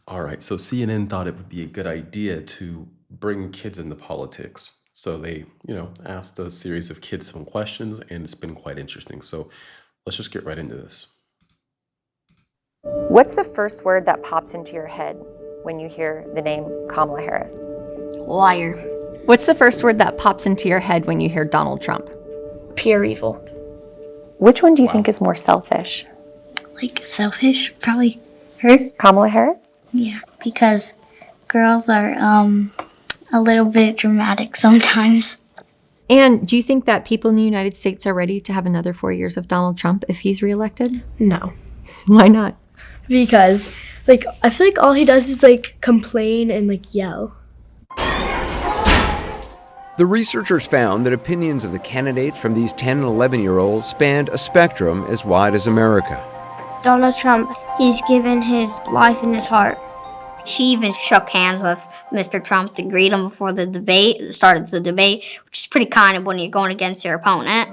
All right, so CNN thought it would be a good idea to bring kids into politics. So they, asked a series of kids some questions, and it's been quite interesting. So let's just get right into this. What's the first word that pops into your head when you hear the name Kamala Harris? Liar. What's the first word that pops into your head when you hear Donald Trump? Pure evil. Which one do you think is more selfish? Like selfish, probably her. Kamala Harris? Yeah, because girls are a little bit dramatic sometimes. And do you think that people in the United States are ready to have another 4 years of Donald Trump if he's reelected? No. Why not? Because, I feel like all he does is, complain and, yell. The researchers found that opinions of the candidates from these 10 and 11-year-olds spanned a spectrum as wide as America. Donald Trump, he's given his life and his heart. She even shook hands with Mr. Trump to greet him before the debate, started the debate, which is pretty kind of when you're going against your opponent.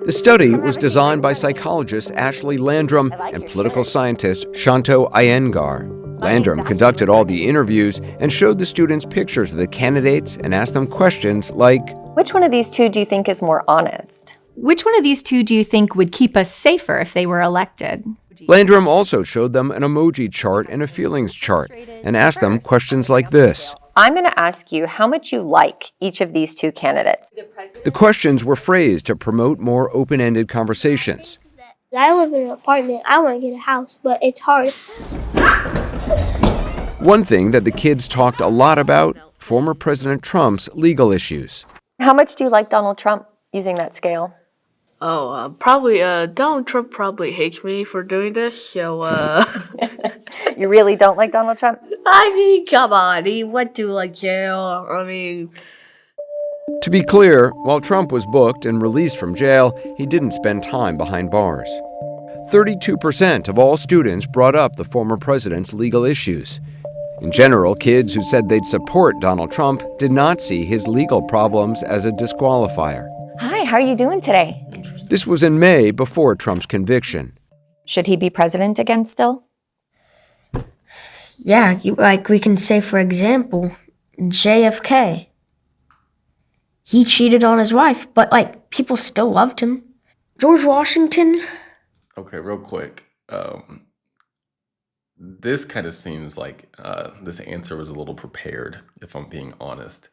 The study was designed by psychologist Ashley Landrum and political scientist Shanto Iyengar. Landrum conducted all the interviews and showed the students pictures of the candidates and asked them questions like, Which one of these two do you think is more honest? Which one of these two do you think would keep us safer if they were elected? Landrum also showed them an emoji chart and a feelings chart and asked them questions like this. I'm going to ask you how much you like each of these two candidates. The questions were phrased to promote more open-ended conversations. I live in an apartment. I want to get a house, but it's hard. One thing that the kids talked a lot about, former President Trump's legal issues. How much do you like Donald Trump using that scale? Probably, Donald Trump probably hates me for doing this, so, You really don't like Donald Trump? I mean, come on, he went to, jail, To be clear, while Trump was booked and released from jail, he didn't spend time behind bars. 32% of all students brought up the former president's legal issues. In general, kids who said they'd support Donald Trump did not see his legal problems as a disqualifier. Hi, how are you doing today? This was in May before Trump's conviction. Should he be president again still? Yeah, we can say, for example, JFK. He cheated on his wife, but, people still loved him. George Washington. Okay, real quick. This kind of seems like this answer was a little prepared, if I'm being honest.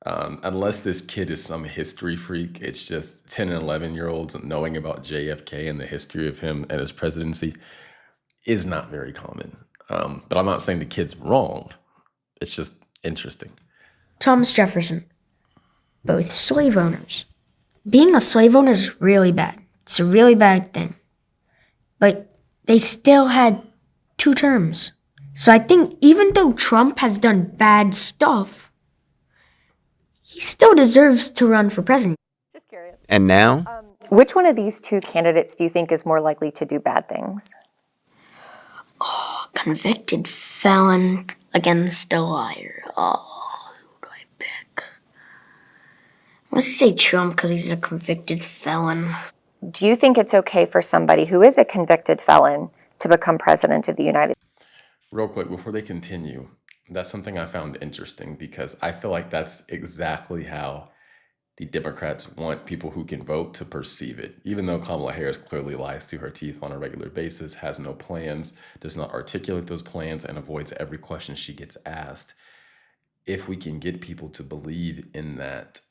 Unless this kid is some history freak, it's just 10 and 11-year-olds knowing about JFK and the history of him and his presidency is not very common. But I'm not saying the kid's wrong. It's just interesting. Thomas Jefferson. Both slave owners. Being a slave owner is really bad. It's a really bad thing. But they still had 2 terms. So I think even though Trump has done bad stuff, he still deserves to run for president. Just curious. And now? Which one of these two candidates do you think is more likely to do bad things? Convicted felon against a liar. Who do I pick? I'm going to say Trump because he's a convicted felon. Do you think it's okay for somebody who is a convicted felon to become president of the United States? Real quick, before they continue, that's something I found interesting because I feel like that's exactly how the Democrats want people who can vote to perceive it. Even though Kamala Harris clearly lies through her teeth on a regular basis, has no plans, does not articulate those plans, and avoids every question she gets asked. If we can get people to believe in that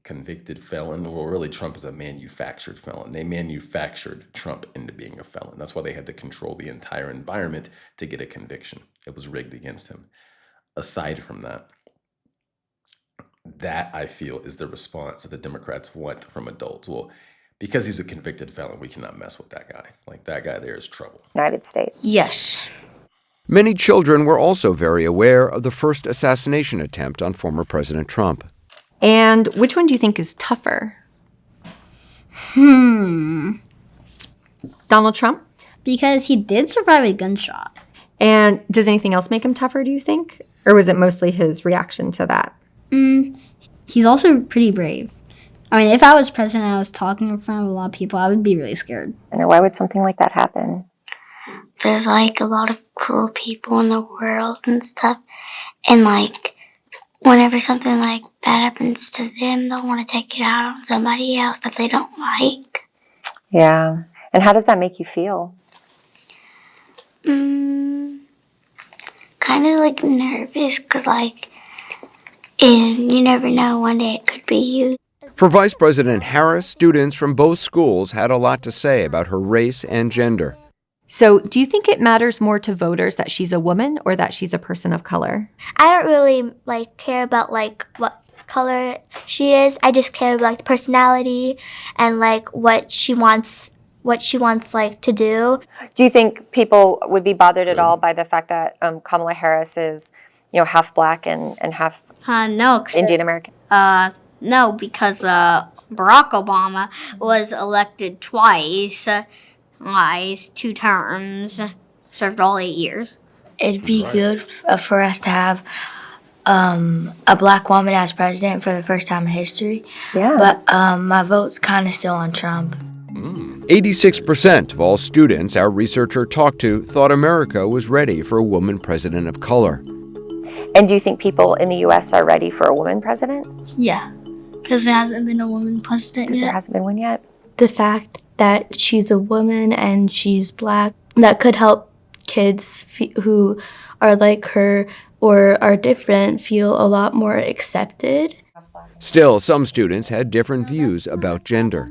convicted felon, well, really Trump is a manufactured felon. They manufactured Trump into being a felon. That's why they had to control the entire environment to get a conviction. It was rigged against him. Aside from that, that I feel is the response that the Democrats want from adults. Well, because he's a convicted felon, we cannot mess with that guy. Like, that guy there is trouble. United States. Yes. Many children were also very aware of the first assassination attempt on former President Trump. And which one do you think is tougher? Hmm. Donald Trump? Because he did survive a gunshot. And does anything else make him tougher, do you think? Or was it mostly his reaction to that? He's also pretty brave. I mean, if I was president and I was talking in front of a lot of people, I would be really scared. And why would something like that happen? there's like a lot of cruel people in the world and stuff. And like whenever something like bad happens to them, they'll want to take it out on somebody else that they don't like. Yeah. And how does that make you feel? Kind of like nervous because like, and you never know, one day it could be you. For Vice President Harris, students from both schools had a lot to say about her race and gender. So do you think it matters more to voters that she's a woman or that she's a person of color? I don't really like care about like what color she is. I just care about like the personality and like what she wants like to do. Do you think people would be bothered at all by the fact that Kamala Harris is, half black and half No, 'cause, Indian American? no, because Barack Obama was elected twice, 2 terms, served all 8 years. It'd be good for us to have a black woman as president for the first time in history. Yeah. But my vote's kind of still on Trump. 86% of all students our researcher talked to thought America was ready for a woman president of color. And do you think people in the U.S. are ready for a woman president? Yeah, because there hasn't been a woman president Because there yet. hasn't been one yet. The fact that she's a woman and she's black, that could help kids who are like her or are different feel a lot more accepted. Still, some students had different views about gender.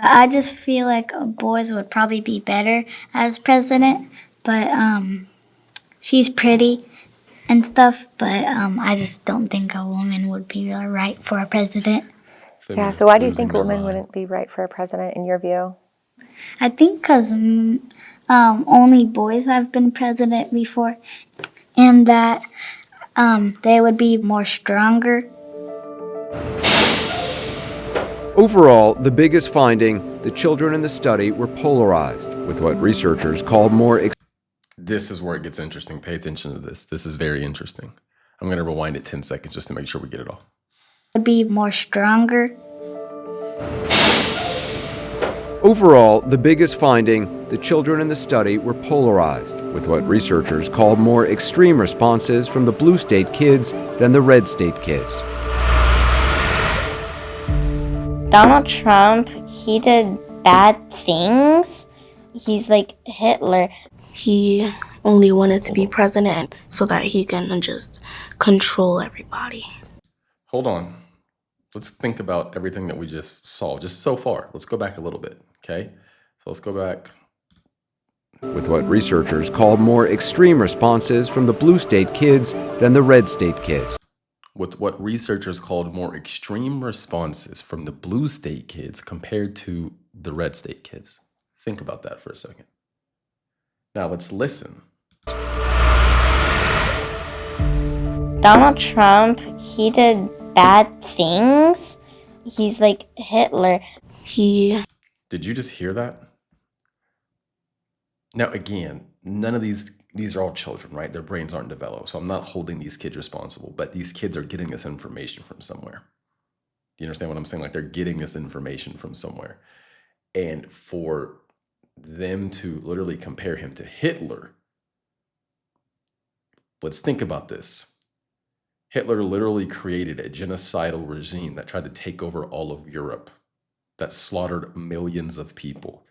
I just feel like boys would probably be better as president, but she's pretty and stuff, but I just don't think a woman would be right for a president. Yeah, so why do you think women wouldn't be right for a president in your view? I think because only boys have been president before, and that they would be more stronger. Overall, the biggest finding, the children in the study were polarized with what researchers called more This is where it gets interesting. Pay attention to this. This is very interesting. I'm going to rewind it 10 seconds just to make sure we get it all. Would be more stronger. Overall, the biggest finding, the children in the study were polarized with what researchers called more extreme responses from the blue state kids than the red state kids. Donald Trump, he did bad things. He's like Hitler. He only wanted to be president so that he can just control everybody. Hold on. Let's think about everything that we just saw, just so far. Let's go back a little bit, okay? So let's go back. With what researchers called more extreme responses from the blue state kids than the red state kids. With what researchers called more extreme responses from the blue state kids compared to the red state kids. Think about that for a second. Now let's listen. Donald Trump, he did bad things. He's like Hitler. Did you just hear that? Now again, none of these are all children, right? Their brains aren't developed. So I'm not holding these kids responsible, but these kids are getting this information from somewhere. Do you understand what I'm saying? Like they're getting this information from somewhere. And for them to literally compare him to Hitler, let's think about this. Hitler literally created a genocidal regime that tried to take over all of Europe, that slaughtered millions of people.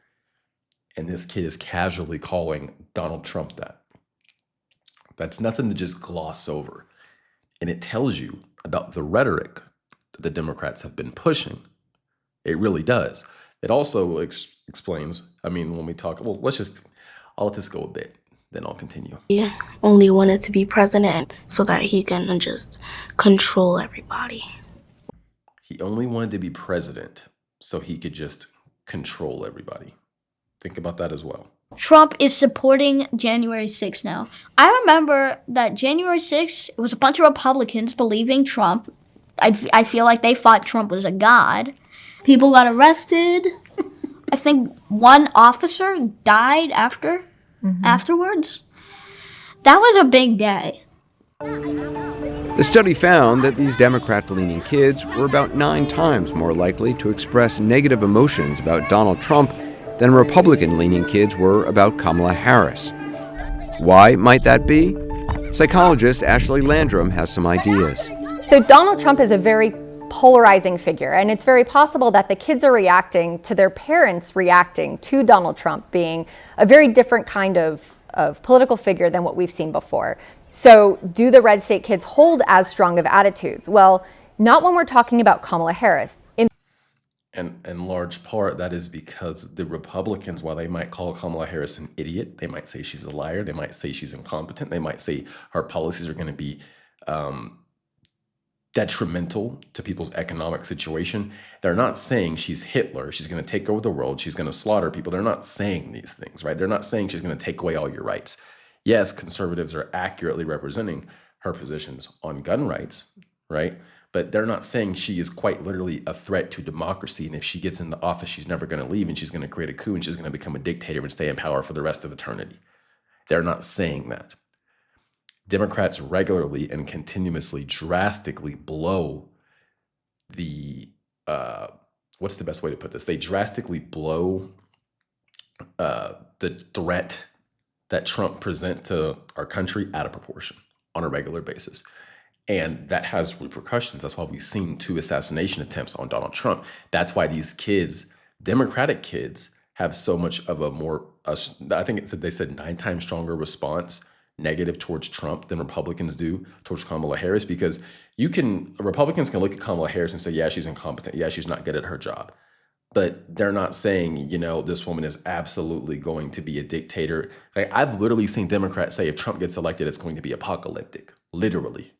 And this kid is casually calling Donald Trump that. That's nothing to just gloss over. And it tells you about the rhetoric that the Democrats have been pushing. It really does. It also explains, when we talk, I'll let this go a bit, then I'll continue. He only wanted to be president so that he can just control everybody. He only wanted to be president so he could just control everybody. Think about that as well. Trump is supporting January 6th now. I remember that January 6th, it was a bunch of Republicans believing Trump. I feel like they thought Trump was a god. People got arrested. I think one officer died afterwards. That was a big day. The study found that these Democrat-leaning kids were about 9 times more likely to express negative emotions about Donald Trump than Republican-leaning kids were about Kamala Harris. Why might that be? Psychologist Ashley Landrum has some ideas. So Donald Trump is a very polarizing figure, and it's very possible that the kids are reacting to their parents reacting to Donald Trump being a very different kind of political figure than what we've seen before. So do the red state kids hold as strong of attitudes? Well, not when we're talking about Kamala Harris. And in large part, that is because the Republicans, while they might call Kamala Harris an idiot, they might say she's a liar, they might say she's incompetent, they might say her policies are going to be detrimental to people's economic situation. They're not saying she's Hitler, she's going to take over the world, she's going to slaughter people. They're not saying these things, right? They're not saying she's going to take away all your rights. Yes, conservatives are accurately representing her positions on gun rights, right? But they're not saying she is quite literally a threat to democracy. And if she gets into office, she's never going to leave and she's going to create a coup and she's going to become a dictator and stay in power for the rest of eternity. They're not saying that. Democrats regularly and continuously drastically blow the, what's the best way to put this? They drastically blow the threat that Trump presents to our country out of proportion on a regular basis. And that has repercussions. That's why we've seen 2 assassination attempts on Donald Trump. That's why these kids, Democratic kids, have so much of a more, I think they said 9 times stronger response negative towards Trump than Republicans do towards Kamala Harris, because Republicans can look at Kamala Harris and say, yeah, she's incompetent. Yeah, she's not good at her job. But they're not saying, this woman is absolutely going to be a dictator. Like, I've literally seen Democrats say if Trump gets elected, it's going to be apocalyptic, literally.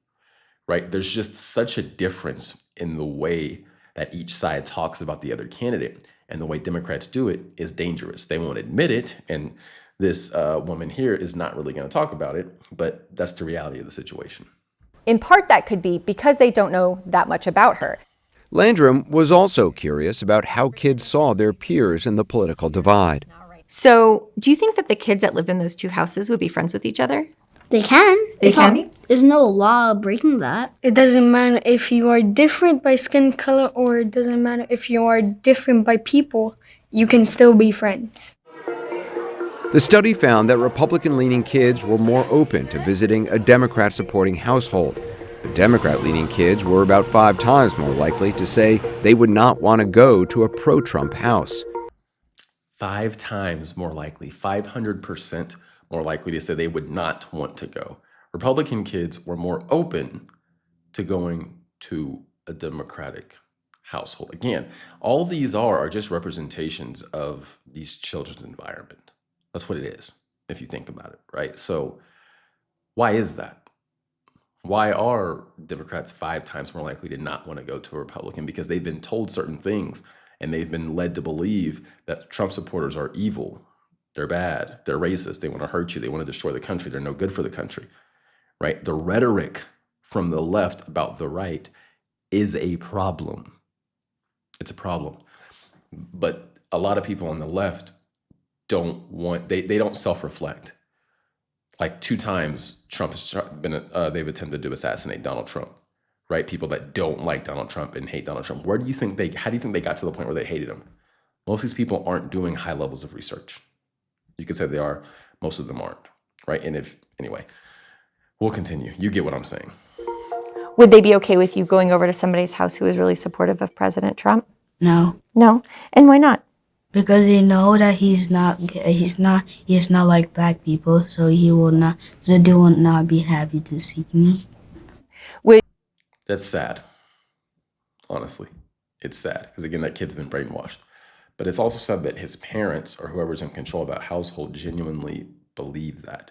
Right? There's just such a difference in the way that each side talks about the other candidate, and the way Democrats do it is dangerous. They won't admit it, and this woman here is not really going to talk about it, but that's the reality of the situation. In part, that could be because they don't know that much about her. Landrum was also curious about how kids saw their peers in the political divide. So, do you think that the kids that live in those 2 houses would be friends with each other? They can. They can? There's no law breaking that. It doesn't matter if you are different by skin color, or it doesn't matter if you are different by people, you can still be friends. The study found that Republican-leaning kids were more open to visiting a Democrat-supporting household. But Democrat-leaning kids were about 5 times more likely to say they would not want to go to a pro-Trump house. 5 times more likely, 500% more likely to say they would not want to go. Republican kids were more open to going to a Democratic household. Again, all these are just representations of these children's environment. That's what it is, if you think about it, right? So why is that? Why are Democrats 5 times more likely to not want to go to a Republican? Because they've been told certain things and they've been led to believe that Trump supporters are evil. They're bad. They're racist. They want to hurt you. They want to destroy the country. They're no good for the country, right? The rhetoric from the left about the right is a problem. It's a problem. But a lot of people on the left they don't self-reflect. Like 2 times Trump has they've attempted to assassinate Donald Trump, right? People that don't like Donald Trump and hate Donald Trump. How do you think they got to the point where they hated him? Most of these people aren't doing high levels of research. You could say they are. Most of them aren't, right? And anyway, we'll continue. You get what I'm saying. Would they be okay with you going over to somebody's house who is really supportive of President Trump? No, No? And why not? because they know that he's not like black people, so they will not be happy to see me. That's sad. Honestly, it's sad because, again, that kid's been brainwashed. But it's also sad that his parents or whoever's in control of that household genuinely believe that.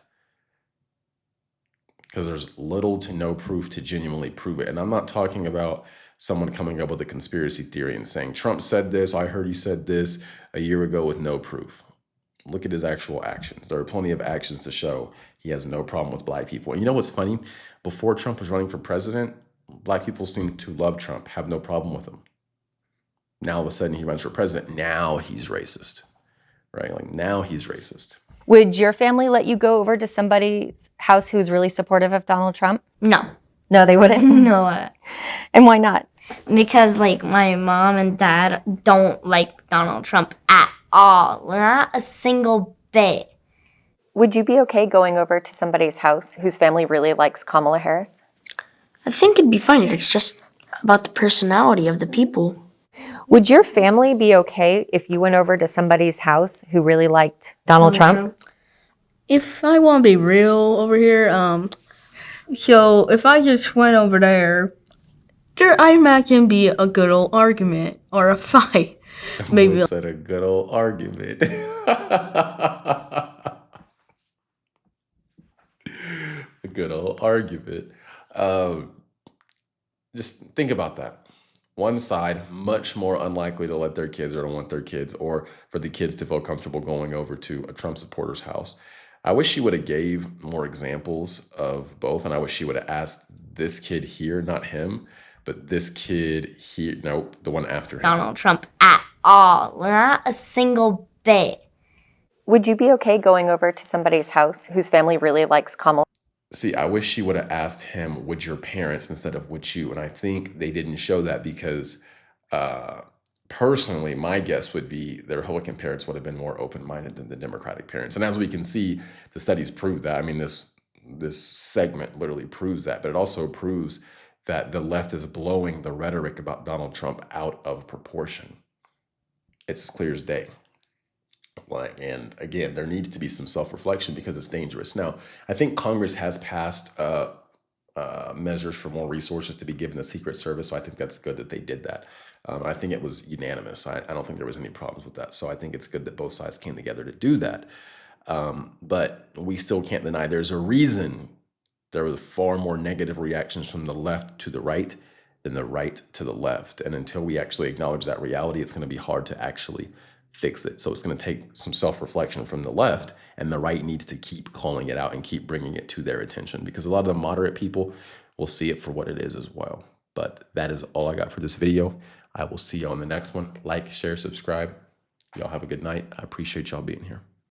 Because there's little to no proof to genuinely prove it. And I'm not talking about someone coming up with a conspiracy theory and saying, Trump said this, I heard he said this a year ago with no proof. Look at his actual actions. There are plenty of actions to show he has no problem with black people. And you know what's funny? Before Trump was running for president, black people seemed to love Trump, have no problem with him. Now all of a sudden he runs for president. Now he's racist, right? Like now he's racist. Would your family let you go over to somebody's house who's really supportive of Donald Trump? No. No, they wouldn't? No. And why not? Because, like, my mom and dad don't like Donald Trump at all. Not a single bit. Would you be okay going over to somebody's house whose family really likes Kamala Harris? I think it'd be fine. It's just about the personality of the people. Would your family be okay if you went over to somebody's house who really liked Donald Trump? If I want to be real over here, so if I just went over there, I imagine be a good old argument or a fight. Maybe Said a good old argument. A good old argument. Um, just think about that. One side much more unlikely to let their kids or to want their kids or for the kids to feel comfortable going over to a Trump supporter's house. I wish she would have gave more examples of both, and I wish she would have asked this kid here, not him, but this kid here. Nope, the one after him. Donald Trump at all. Not a single bit. Would you be okay going over to somebody's house whose family really likes Kamala? See, I wish she would have asked him, would your parents instead of would you? And I think they didn't show that because personally, my guess would be the Republican parents would have been more open-minded than the Democratic parents. And as we can see, the studies prove that. I mean, this segment literally proves that, but it also proves that the left is blowing the rhetoric about Donald Trump out of proportion. It's as clear as day. And again, there needs to be some self-reflection because it's dangerous. Now, I think Congress has passed measures for more resources to be given the Secret Service, so I think that's good that they did that. I think it was unanimous. I don't think there was any problems with that. So I think it's good that both sides came together to do that. But we still can't deny there's a reason there were far more negative reactions from the left to the right than the right to the left. And until we actually acknowledge that reality, it's going to be hard to actually fix it. So it's going to take some self-reflection from the left, and the right needs to keep calling it out and keep bringing it to their attention, because a lot of the moderate people will see it for what it is as well. But that is all I got for this video. I will see you on the next one. Like, share, subscribe. Y'all have a good night. I appreciate y'all being here.